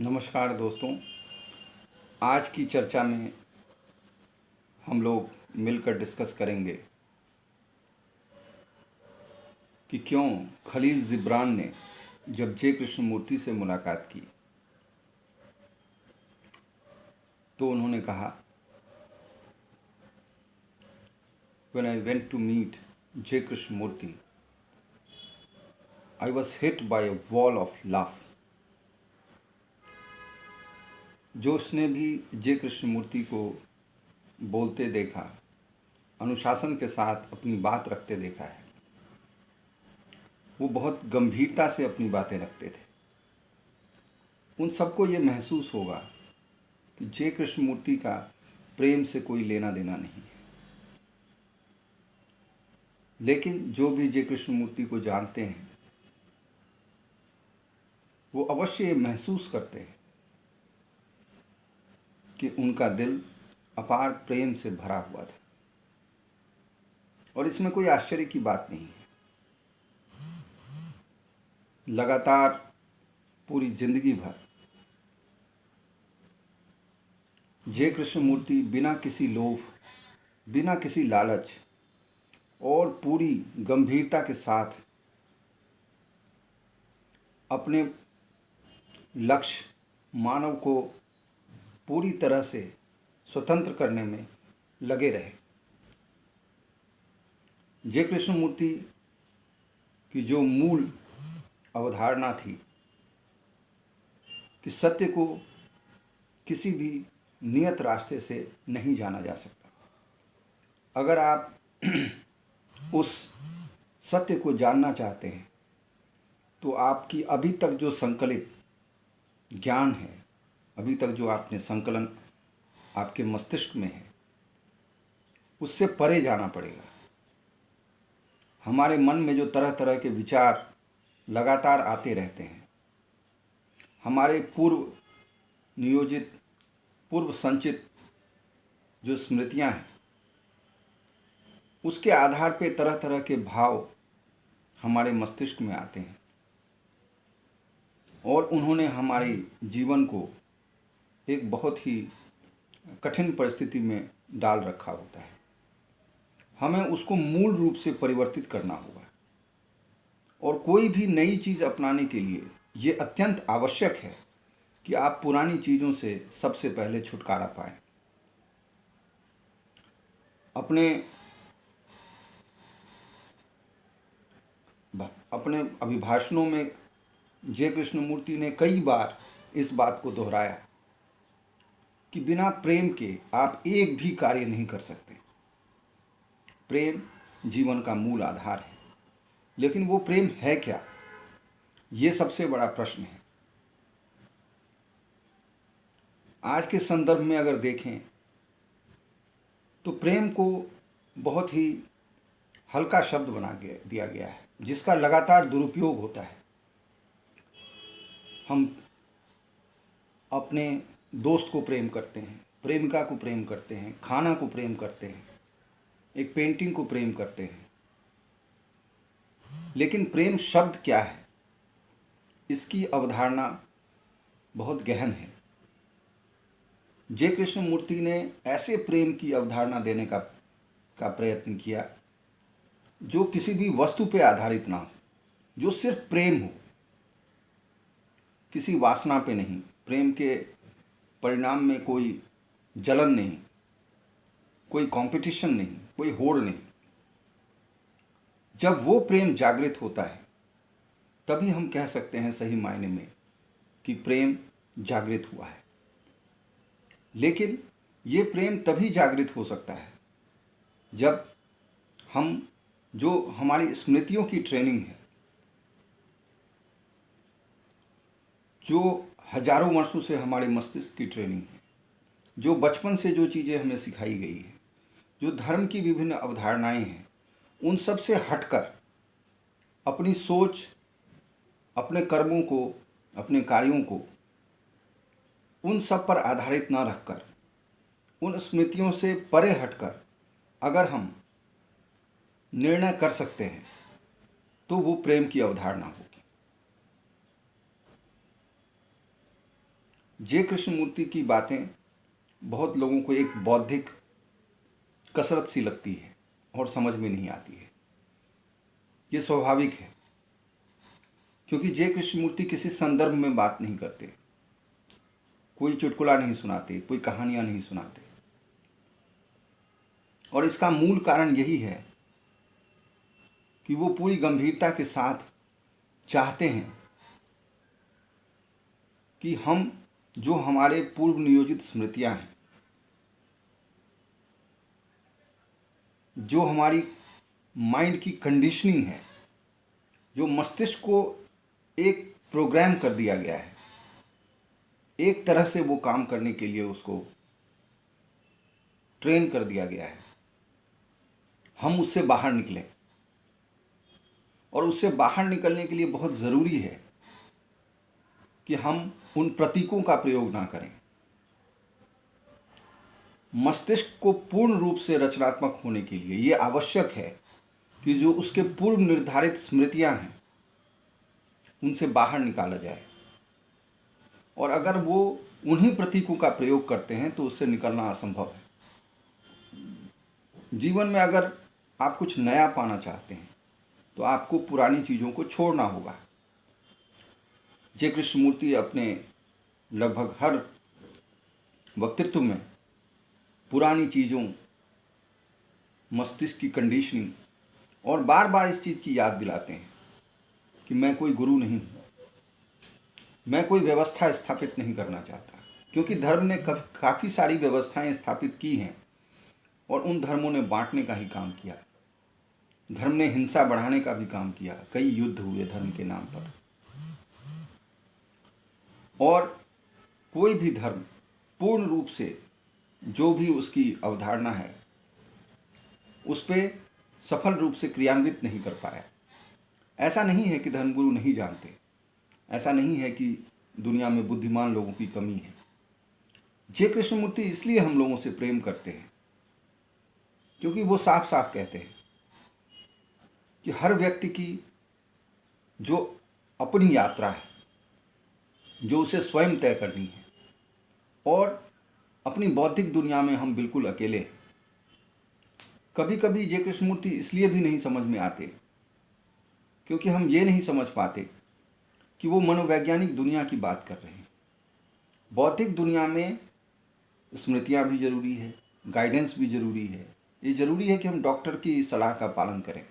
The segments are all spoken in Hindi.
नमस्कार दोस्तों। आज की चर्चा में हम लोग मिलकर डिस्कस करेंगे कि क्यों खलील जिब्रान ने जब जे कृष्णमूर्ति से मुलाकात की तो उन्होंने कहा, When I went to meet J. Krishnamurti, I was hit by a wall of love. जो उसने भी जे कृष्णमूर्ति को बोलते देखा, अनुशासन के साथ अपनी बात रखते देखा है, वो बहुत गंभीरता से अपनी बातें रखते थे। उन सबको ये महसूस होगा कि जे कृष्णमूर्ति का प्रेम से कोई लेना देना नहीं है। लेकिन जो भी जे कृष्णमूर्ति को जानते हैं वो अवश्य ये महसूस करते हैं कि उनका दिल अपार प्रेम से भरा हुआ था। और इसमें कोई आश्चर्य की बात नहीं है। लगातार पूरी जिंदगी भर जे कृष्णमूर्ति बिना किसी लोभ, बिना किसी लालच और पूरी गंभीरता के साथ अपने लक्ष्य मानव को पूरी तरह से स्वतंत्र करने में लगे रहे। जे कृष्णमूर्ति की जो मूल अवधारणा थी कि सत्य को किसी भी नियत रास्ते से नहीं जाना जा सकता। अगर आप उस सत्य को जानना चाहते हैं तो आपकी अभी तक जो संकलित ज्ञान है, अभी तक जो आपने संकलन आपके मस्तिष्क में है, उससे परे जाना पड़ेगा। हमारे मन में जो तरह तरह के विचार लगातार आते रहते हैं, हमारे पूर्व नियोजित, पूर्व संचित जो स्मृतियां हैं, उसके आधार पे तरह तरह के भाव हमारे मस्तिष्क में आते हैं और उन्होंने हमारे जीवन को एक बहुत ही कठिन परिस्थिति में डाल रखा होता है। हमें उसको मूल रूप से परिवर्तित करना होगा और कोई भी नई चीज़ अपनाने के लिए ये अत्यंत आवश्यक है कि आप पुरानी चीज़ों से सबसे पहले छुटकारा पाएं। अपने अभिभाषणों में जे कृष्णमूर्ति ने कई बार इस बात को दोहराया कि बिना प्रेम के आप एक भी कार्य नहीं कर सकते। प्रेम जीवन का मूल आधार है, लेकिन वो प्रेम है क्या, ये सबसे बड़ा प्रश्न है। आज के संदर्भ में अगर देखें तो प्रेम को बहुत ही हल्का शब्द बना दिया गया है, जिसका लगातार दुरुपयोग होता है। हम अपने दोस्त को प्रेम करते हैं, प्रेमिका को प्रेम करते हैं, खाना को प्रेम करते हैं, एक पेंटिंग को प्रेम करते हैं। लेकिन प्रेम शब्द क्या है, इसकी अवधारणा बहुत गहन है। जे कृष्णमूर्ति ने ऐसे प्रेम की अवधारणा देने का प्रयत्न किया जो किसी भी वस्तु पे आधारित ना हो, जो सिर्फ प्रेम हो, किसी वासना पे नहीं। प्रेम के परिणाम में कोई जलन नहीं, कोई कंपटीशन नहीं, कोई होड़ नहीं। जब वो प्रेम जागृत होता है तभी हम कह सकते हैं सही मायने में कि प्रेम जागृत हुआ है। लेकिन ये प्रेम तभी जागृत हो सकता है जब हम, जो हमारी स्मृतियों की ट्रेनिंग है, जो हजारों वर्षों से हमारे मस्तिष्क की ट्रेनिंग है, जो बचपन से जो चीज़ें हमें सिखाई गई है, जो धर्म की विभिन्न अवधारणाएं हैं, उन सब से हटकर अपनी सोच, अपने कर्मों को, अपने कार्यों को उन सब पर आधारित ना रखकर, उन स्मृतियों से परे हटकर अगर हम निर्णय कर सकते हैं तो वो प्रेम की अवधारणा होगी। जय कृष्णमूर्ति की बातें बहुत लोगों को एक बौद्धिक कसरत सी लगती है और समझ में नहीं आती है। ये स्वाभाविक है, क्योंकि जय कृष्णमूर्ति किसी संदर्भ में बात नहीं करते, कोई चुटकुला नहीं सुनाते, कोई कहानियाँ नहीं सुनाते। और इसका मूल कारण यही है कि वो पूरी गंभीरता के साथ चाहते हैं कि हम जो हमारे पूर्व नियोजित स्मृतियां हैं, जो हमारी माइंड की कंडीशनिंग है, जो मस्तिष्क को एक प्रोग्राम कर दिया गया है, एक तरह से वो काम करने के लिए उसको ट्रेन कर दिया गया है, हम उससे बाहर निकलें। और उससे बाहर निकलने के लिए बहुत ज़रूरी है कि हम उन प्रतीकों का प्रयोग ना करें। मस्तिष्क को पूर्ण रूप से रचनात्मक होने के लिए ये आवश्यक है कि जो उसके पूर्व निर्धारित स्मृतियां हैं उनसे बाहर निकाला जाए। और अगर वो उन्हीं प्रतीकों का प्रयोग करते हैं तो उससे निकलना असंभव है। जीवन में अगर आप कुछ नया पाना चाहते हैं तो आपको पुरानी चीज़ों को छोड़ना होगा। जय कृष्णमूर्ति अपने लगभग हर वक्तृत्व में पुरानी चीज़ों, मस्तिष्क की कंडीशनिंग और बार बार इस चीज़ की याद दिलाते हैं कि मैं कोई गुरु नहीं हूँ, मैं कोई व्यवस्था स्थापित नहीं करना चाहता। क्योंकि धर्म ने काफ़ी सारी व्यवस्थाएं स्थापित की हैं और उन धर्मों ने बांटने का ही काम किया। धर्म ने हिंसा बढ़ाने का भी काम किया, कई युद्ध हुए धर्म के नाम पर। और कोई भी धर्म पूर्ण रूप से जो भी उसकी अवधारणा है उस पर सफल रूप से क्रियान्वित नहीं कर पाया। ऐसा नहीं है कि धर्मगुरु नहीं जानते, ऐसा नहीं है कि दुनिया में बुद्धिमान लोगों की कमी है। जय कृष्णमूर्ति इसलिए हम लोगों से प्रेम करते हैं क्योंकि वो साफ साफ कहते हैं कि हर व्यक्ति की जो अपनी यात्रा है, जो उसे स्वयं तय करनी है, और अपनी बौद्धिक दुनिया में हम बिल्कुल अकेले हैं। कभी कभी जय कृष्णमूर्ति इसलिए भी नहीं समझ में आते क्योंकि हम ये नहीं समझ पाते कि वो मनोवैज्ञानिक दुनिया की बात कर रहे हैं। बौद्धिक दुनिया में स्मृतियाँ भी जरूरी है, गाइडेंस भी जरूरी है। ये जरूरी है कि हम डॉक्टर की सलाह का पालन करें,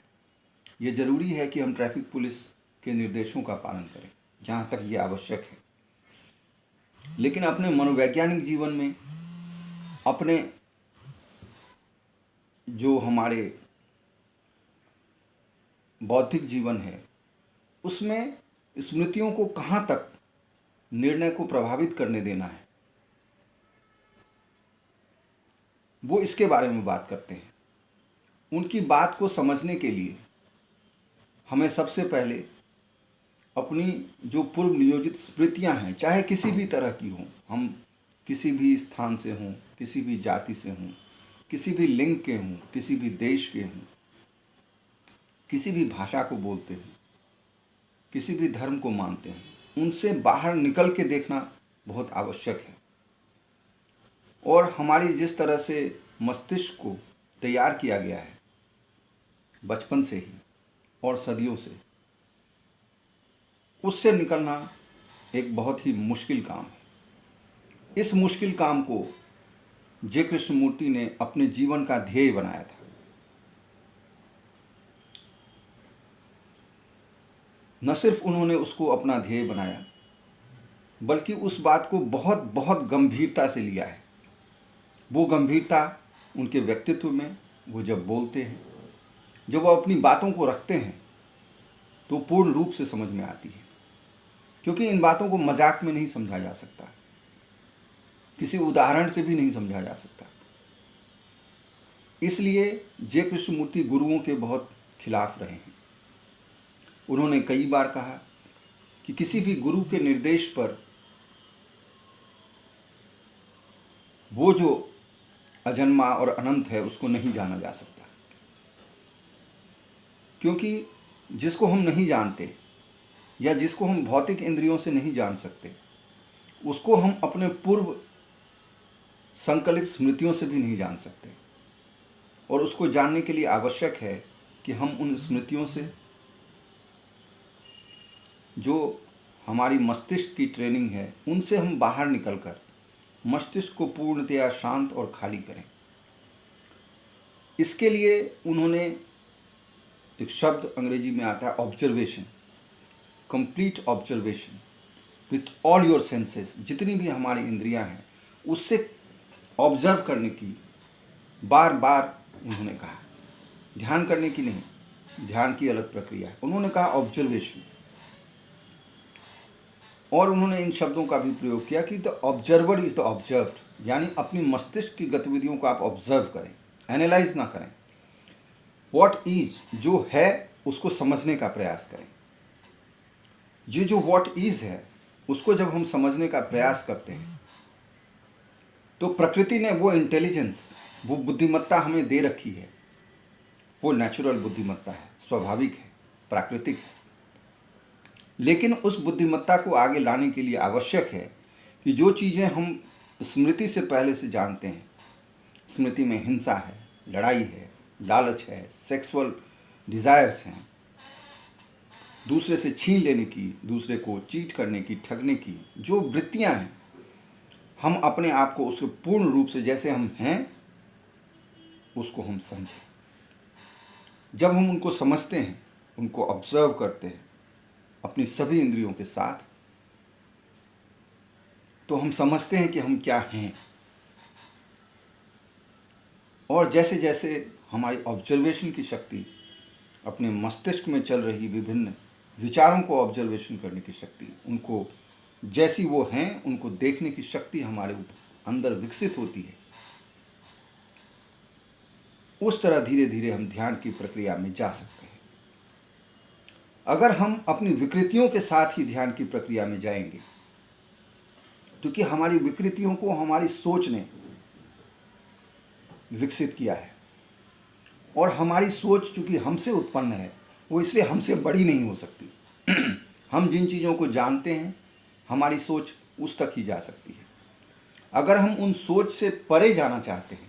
ये जरूरी है कि हम ट्रैफिक पुलिस के निर्देशों का पालन करें जहाँ तक ये आवश्यक है। लेकिन अपने मनोवैज्ञानिक जीवन में, अपने जो हमारे बौद्धिक जीवन है, उसमें स्मृतियों को कहाँ तक निर्णय को प्रभावित करने देना है, वो इसके बारे में बात करते हैं। उनकी बात को समझने के लिए हमें सबसे पहले अपनी जो पूर्व नियोजित स्मृतियां हैं, चाहे किसी भी तरह की हों, हम किसी भी स्थान से हों, किसी भी जाति से हों, किसी भी लिंग के हों, किसी भी देश के हों, किसी भी भाषा को बोलते हों, किसी भी धर्म को मानते हों, उनसे बाहर निकल के देखना बहुत आवश्यक है। और हमारी जिस तरह से मस्तिष्क को तैयार किया गया है बचपन से ही और सदियों से, उससे निकलना एक बहुत ही मुश्किल काम है। इस मुश्किल काम को जय कृष्णमूर्ति ने अपने जीवन का ध्येय बनाया था। न सिर्फ उन्होंने उसको अपना ध्येय बनाया, बल्कि उस बात को बहुत बहुत गंभीरता से लिया है। वो गंभीरता उनके व्यक्तित्व में, वो जब बोलते हैं, जब वो अपनी बातों को रखते हैं तो पूर्ण रूप से समझ में आती है। क्योंकि इन बातों को मजाक में नहीं समझा जा सकता, किसी उदाहरण से भी नहीं समझा जा सकता। इसलिए जय कृष्णमूर्ति गुरुओं के बहुत खिलाफ रहे हैं। उन्होंने कई बार कहा कि किसी भी गुरु के निर्देश पर वो जो अजन्मा और अनंत है उसको नहीं जाना जा सकता। क्योंकि जिसको हम नहीं जानते या जिसको हम भौतिक इंद्रियों से नहीं जान सकते, उसको हम अपने पूर्व संकलित स्मृतियों से भी नहीं जान सकते। और उसको जानने के लिए आवश्यक है कि हम उन स्मृतियों से, जो हमारी मस्तिष्क की ट्रेनिंग है, उनसे हम बाहर निकलकर मस्तिष्क को पूर्णतया शांत और खाली करें। इसके लिए उन्होंने एक शब्द अंग्रेजी में आता है observation, complete observation with all your senses, जितनी भी हमारी इंद्रियां हैं उससे ऑब्जर्व करने की बार बार उन्होंने कहा। ध्यान करने की नहीं, ध्यान की अलग प्रक्रिया है, उन्होंने कहा ऑब्जर्वेशन। और उन्होंने इन शब्दों का भी प्रयोग किया कि the observer is the observed, यानी अपनी मस्तिष्क की गतिविधियों को आप ऑब्जर्व करें, एनालाइज ना करें। व्हाट इज, जो है उसको समझने का प्रयास करें। ये जो व्हाट इज है उसको जब हम समझने का प्रयास करते हैं तो प्रकृति ने वो इंटेलिजेंस, वो बुद्धिमत्ता हमें दे रखी है, वो नेचुरल बुद्धिमत्ता है, स्वाभाविक है, प्राकृतिक है। लेकिन उस बुद्धिमत्ता को आगे लाने के लिए आवश्यक है कि जो चीज़ें हम स्मृति से पहले से जानते हैं, स्मृति में हिंसा है, लड़ाई है, लालच है, सेक्सुअल डिज़ायर्स हैं, दूसरे से छीन लेने की, दूसरे को चीट करने की, ठगने की जो वृत्तियां हैं, हम अपने आप को उसके पूर्ण रूप से जैसे हम हैं उसको हम समझें। जब हम उनको समझते हैं, उनको ऑब्जर्व करते हैं अपनी सभी इंद्रियों के साथ, तो हम समझते हैं कि हम क्या हैं। और जैसे जैसे हमारी ऑब्जर्वेशन की शक्ति, अपने मस्तिष्क में चल रही विभिन्न विचारों को ऑब्जर्वेशन करने की शक्ति, उनको जैसी वो हैं उनको देखने की शक्ति हमारे अंदर विकसित होती है, उस तरह धीरे धीरे हम ध्यान की प्रक्रिया में जा सकते हैं। अगर हम अपनी विकृतियों के साथ ही ध्यान की प्रक्रिया में जाएंगे, क्योंकि हमारी विकृतियों को हमारी सोच ने विकसित किया है, और हमारी सोच चूंकि हमसे उत्पन्न है वो इसलिए हमसे बड़ी नहीं हो सकती। हम जिन चीज़ों को जानते हैं हमारी सोच उस तक ही जा सकती है। अगर हम उन सोच से परे जाना चाहते हैं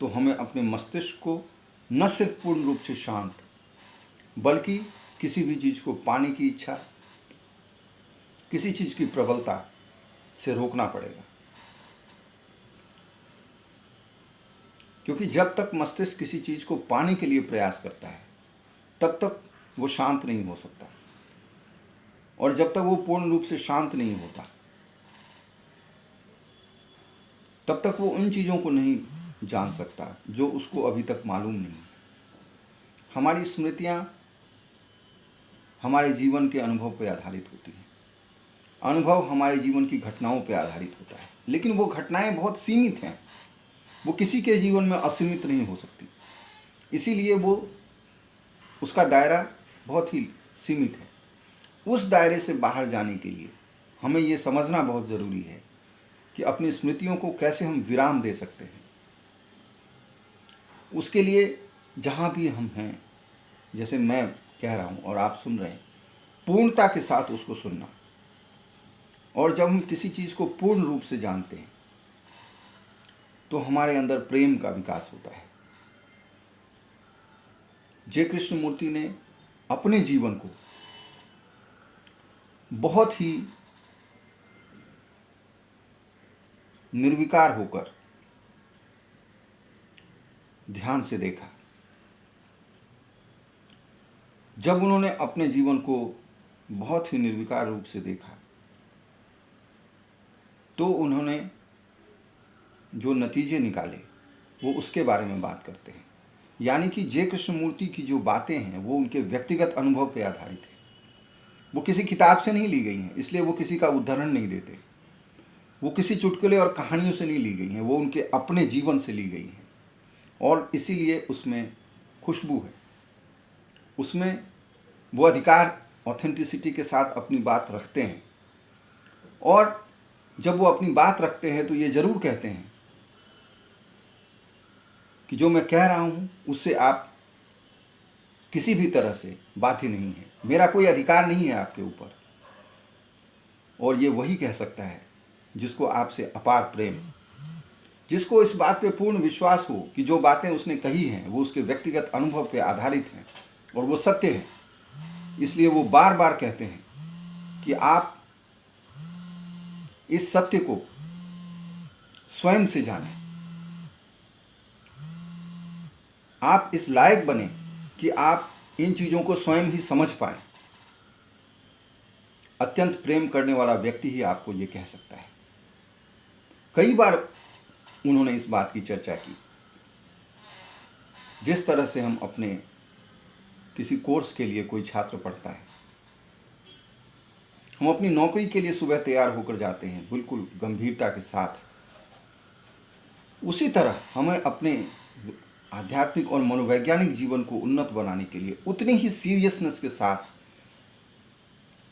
तो हमें अपने मस्तिष्क को न सिर्फ पूर्ण रूप से शांत, बल्कि किसी भी चीज़ को पाने की इच्छा, किसी चीज़ की प्रबलता से रोकना पड़ेगा। क्योंकि जब तक मस्तिष्क किसी चीज़ को पाने के लिए प्रयास करता है तब तक वो शांत नहीं हो सकता, और जब तक वो पूर्ण रूप से शांत नहीं होता तब तक वो उन चीज़ों को नहीं जान सकता जो उसको अभी तक मालूम नहीं। हमारी स्मृतियाँ हमारे जीवन के अनुभव पर आधारित होती हैं। अनुभव हमारे जीवन की घटनाओं पर आधारित होता है, लेकिन वो घटनाएं बहुत सीमित हैं, वो किसी के जीवन में असीमित नहीं हो सकती। इसीलिए वो उसका दायरा बहुत ही सीमित है। उस दायरे से बाहर जाने के लिए हमें ये समझना बहुत ज़रूरी है कि अपनी स्मृतियों को कैसे हम विराम दे सकते हैं। उसके लिए जहाँ भी हम हैं, जैसे मैं कह रहा हूँ और आप सुन रहे हैं, पूर्णता के साथ उसको सुनना। और जब हम किसी चीज़ को पूर्ण रूप से जानते हैं तो हमारे अंदर प्रेम का विकास होता है। जय कृष्णमूर्ति ने अपने जीवन को बहुत ही निर्विकार होकर ध्यान से देखा। जब उन्होंने अपने जीवन को बहुत ही निर्विकार रूप से देखा तो उन्होंने जो नतीजे निकाले वो उसके बारे में बात करते हैं। यानी कि जय कृष्णमूर्ति की जो बातें हैं वो उनके व्यक्तिगत अनुभव पर आधारित है। वो किसी किताब से नहीं ली गई हैं, इसलिए वो किसी का उदाहरण नहीं देते। वो किसी चुटकुले और कहानियों से नहीं ली गई हैं, वो उनके अपने जीवन से ली गई हैं। और इसीलिए उसमें खुशबू है, उसमें वो अधिकार ऑथेंटिसिटी के साथ अपनी बात रखते हैं। और जब वो अपनी बात रखते हैं तो ये ज़रूर कहते हैं कि जो मैं कह रहा हूँ उससे आप किसी भी तरह से बाध्य नहीं है, मेरा कोई अधिकार नहीं है आपके ऊपर। और ये वही कह सकता है जिसको आपसे अपार प्रेम, जिसको इस बात पे पूर्ण विश्वास हो कि जो बातें उसने कही हैं वो उसके व्यक्तिगत अनुभव पे आधारित हैं और वो सत्य हैं। इसलिए वो बार बार कहते हैं कि आप इस सत्य को स्वयं से जानें, आप इस लायक बने कि आप इन चीज़ों को स्वयं ही समझ पाएं। अत्यंत प्रेम करने वाला व्यक्ति ही आपको ये कह सकता है। कई बार उन्होंने इस बात की चर्चा की, जिस तरह से हम अपने किसी कोर्स के लिए कोई छात्र पढ़ता है, हम अपनी नौकरी के लिए सुबह तैयार होकर जाते हैं बिल्कुल गंभीरता के साथ, उसी तरह हमें अपने आध्यात्मिक और मनोवैज्ञानिक जीवन को उन्नत बनाने के लिए उतनी ही सीरियसनेस के साथ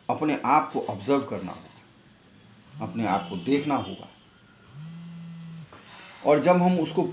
अपने आप को ऑब्जर्व करना होगा, अपने आप को देखना होगा। और जब हम उसको